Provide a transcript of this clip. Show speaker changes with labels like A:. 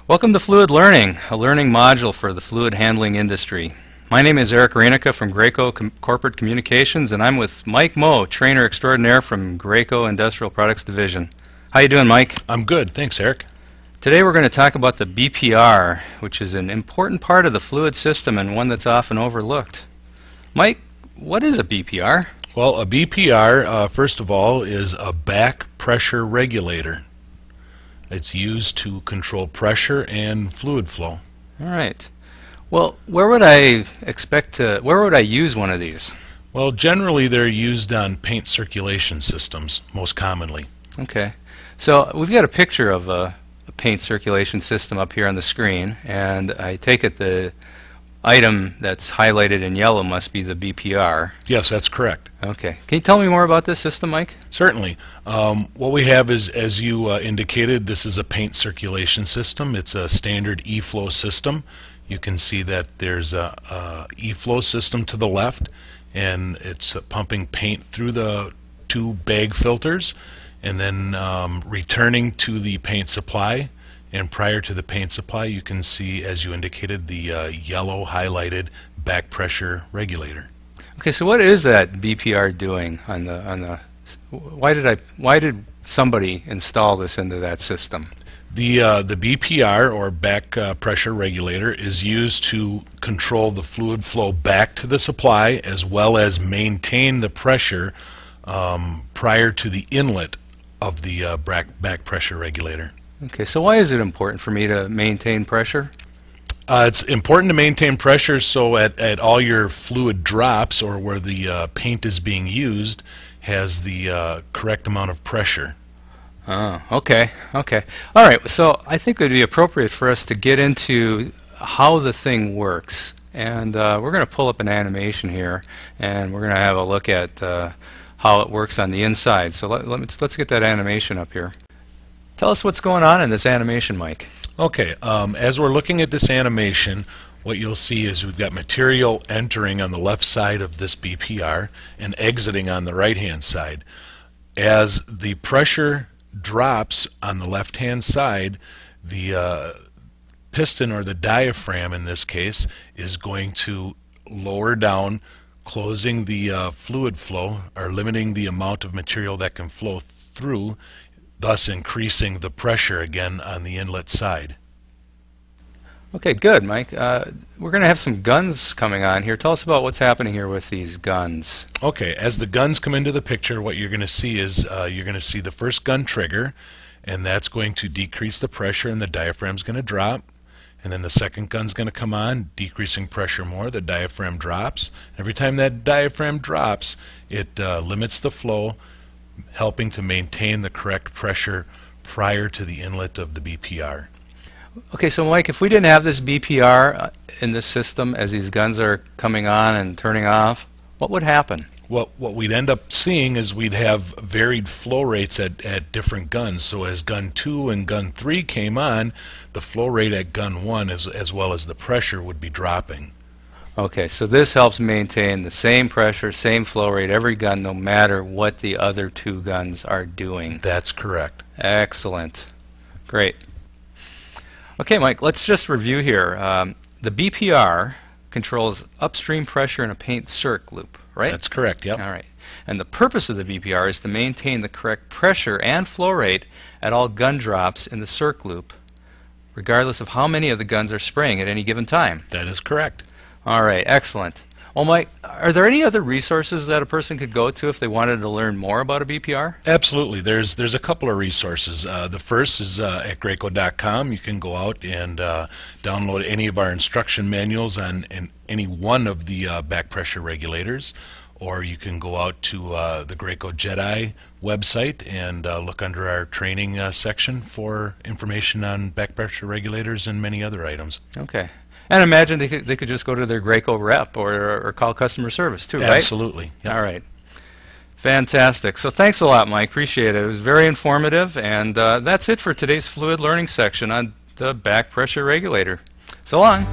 A: Welcome to Fluid Learning, a learning module for the fluid handling industry. My name is Eric Rainica from Graco Corporate Communications, and I'm with Mike Moe, trainer extraordinaire from Graco Industrial Products Division. How you doing, Mike?
B: I'm good, thanks, Eric.
A: Today we're going to talk about the BPR, which is an important part of the fluid system and one that's often overlooked. Mike, what is a BPR?
B: Well, a BPR, first of all, is a back pressure regulator. It's used to control pressure and fluid flow.
A: All right. Well, where would I use one of these?
B: Well, generally they're used on paint circulation systems, most commonly.
A: Okay. So we've got a picture of a paint circulation system up here on the screen, and I take it the item that's highlighted in yellow must be the BPR.
B: Yes, that's correct.
A: Okay. Can you tell me more about this system, Mike?
B: Certainly. What we have is, as you indicated, this is a paint circulation system. It's a standard E-flow system. You can see that there's a E-flow system to the left, and it's pumping paint through the two bag filters and then returning to the paint supply. And prior to the paint supply, you can see, as you indicated, the yellow highlighted back pressure regulator.
A: Okay, so what is that BPR doing on the why did somebody install this into that system?
B: The BPR, or back pressure regulator, is used to control the fluid flow back to the supply as well as maintain the pressure prior to the inlet of the back pressure regulator.
A: Okay, so why is it important for me to maintain pressure?
B: It's important to maintain pressure so at all your fluid drops, or where the paint is being used, has the correct amount of pressure.
A: Oh, okay, okay. All right, so I think it would be appropriate for us to get into how the thing works. And we're going to pull up an animation here, and we're going to have a look at how it works on the inside. So let's get that animation up here. Tell us what's going on in this animation, Mike.
B: Okay, as we're looking at this animation, what you'll see is we've got material entering on the left side of this BPR and exiting on the right-hand side. As the pressure drops on the left-hand side, the piston, or the diaphragm in this case, is going to lower down, closing the fluid flow, or limiting the amount of material that can flow through, thus increasing the pressure again on the inlet side.
A: Okay, good, Mike. We're going to have some guns coming on here. Tell us about what's happening here with these guns.
B: Okay, as the guns come into the picture, what you're going to see is you're going to see the first gun trigger, and that's going to decrease the pressure and the diaphragm's going to drop. And then the second gun's going to come on, decreasing pressure more, the diaphragm drops. Every time that diaphragm drops, it limits the flow, helping to maintain the correct pressure prior to the inlet of the BPR.
A: Okay, so Mike, if we didn't have this BPR in this system as these guns are coming on and turning off, what would happen?
B: What we'd end up seeing is we'd have varied flow rates at different guns. So as gun 2 and gun 3 came on, the flow rate at gun 1 as well as the pressure would be dropping.
A: Okay, so this helps maintain the same pressure, same flow rate, every gun, no matter what the other two guns are doing.
B: That's correct.
A: Excellent. Great. Okay, Mike, let's just review here. The BPR controls upstream pressure in a paint circ loop, right?
B: That's correct, yep.
A: All right. And the purpose of the BPR is to maintain the correct pressure and flow rate at all gun drops in the circ loop, regardless of how many of the guns are spraying at any given time.
B: That is correct.
A: All right, excellent. Well, Mike, are there any other resources that a person could go to if they wanted to learn more about a BPR?
B: Absolutely. There's a couple of resources. The first is at Graco.com. You can go out and download any of our instruction manuals on any one of the back pressure regulators, or you can go out to the Graco Jedi website and look under our training section for information on back pressure regulators and many other items.
A: Okay. And imagine they could just go to their Graco rep or call customer service too, right?
B: Absolutely. Yep.
A: All right. Fantastic. So thanks a lot, Mike. Appreciate it. It was very informative. And that's it for today's fluid learning section on the back pressure regulator. So long.